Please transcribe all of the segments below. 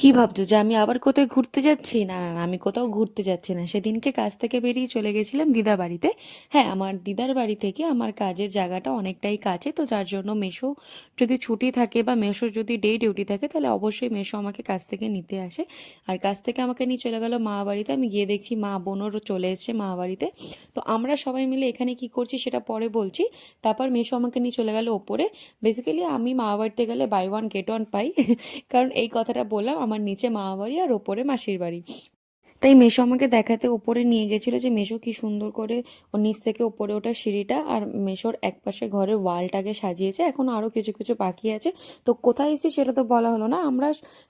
কি ভাবছো যে আমি আবার কোথায় ঘুরতে যাচ্ছি? না না না, আমি কোথাও ঘুরতে যাচ্ছি না। সেদিনকে কাজ থেকে বেরিয়ে চলে গেছিলাম দিদা বাড়িতে। হ্যাঁ, আমার দিদার বাড়ি থেকে আমার কাজের জায়গাটা অনেকটাই কাছে, তো যার জন্য মেসো যদি ছুটি থাকে বা মেসোর যদি ডে ডিউটি থাকে তাহলে অবশ্যই মেসো আমাকে কাজ থেকে নিতে আসে। আর কাজ থেকে আমাকে নিয়ে চলে গেল মা বাড়িতে। আমি গিয়ে দেখছি মা বোনরও চলে এসেছে মা বাড়িতে। তো আমরা সবাই মিলে এখানে কি করছি সেটা পরে বলছি। তারপর মেসো আমাকে নিয়ে চলে গেল ওপরে। বেসিক্যালি আমি মা বাড়িতে গেলে বাই ওয়ান গেট ওয়ান পাই। কারণ এই কথাটা বললাম, আমার নিচে মামা বাড়ি আর ওপরে মাসির বাড়ি। তাই মেসো আমাকে দেখাতে ওপরে নিয়ে গেছিল যে মেসো কি সুন্দর করে ও নিচ থেকে ওপরে ওঠা সিঁড়িটা, আর মেসোর একপাশে ঘরের ওয়ালটাকে সাজিয়েছে। এখন আরো কিছু কিছু বাকি আছে। তো কোথায় এসেছি সেটা তো বলা হলো না। আমরা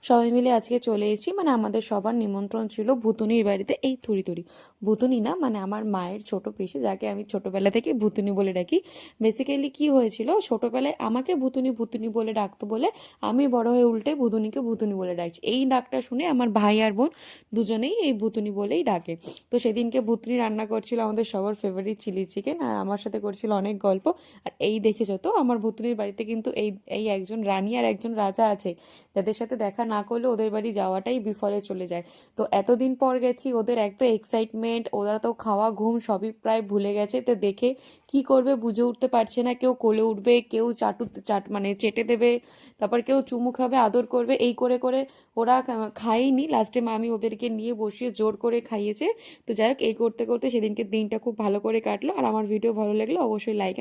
সবাই মিলে আজকে চলে এসেছি, মানে আমাদের সবার নিমন্ত্রণ ছিল ভুতুনির বাড়িতে। এই থুড়ি থুড়ি ভুতুনি না, মানে আমার মায়ের ছোট পিসি, যাকে আমি ছোটবেলা থেকে ভুতুনি বলে ডাকি। বেসিক্যালি কি হয়েছিল, ছোটবেলায় আমাকে ভুতুনি ভুতুনি বলে ডাকতো বলে আমি বড় হয়ে উল্টে ভুতুনিকে ভুতুনি বলে ডাকছি। এই ডাকটা শুনে আমার ভাই আর বোন দুজনেই এই ভুতুনি বলেই ডাকে। তো সেদিনকে ভুতুনি রান্না করছিল আমাদের সবার ফেভারিট চিলি চিকেন, আর আমার সাথে করছিল অনেক গল্প। আর এই দেখেছো তো, আমার ভুতুনির বাড়িতে কিন্তু এই এই একজন রানী আর একজন রাজা আছে, যাদের সাথে দেখা না করলে ওদের বাড়ি যাওয়াটাই বিফলে চলে যায়। তো এতদিন পর গেছি, ওদের এক তো এক্সাইটমেন্ট, ওরা তো খাওয়া ঘুম সবই প্রায় ভুলে গেছে। তো দেখে কি করবে বুঝে উঠতে পারছে না। কেউ কোলে উঠবে, কেউ মানে চেটে দেবে, তারপর কেউ চুমু খাবে, আদর করবে, এই করে করে ওরা খায়নি। লাস্টে মামি ওদেরকে নিয়ে বসিয়ে জোর করে খাইয়েছে। তো যাই হোক, এই করতে করতে সেদিনকে দিনটা খুব ভালো করে কাটলো। আর আমার ভিডিও ভালো লাগলে অবশ্যই লাইক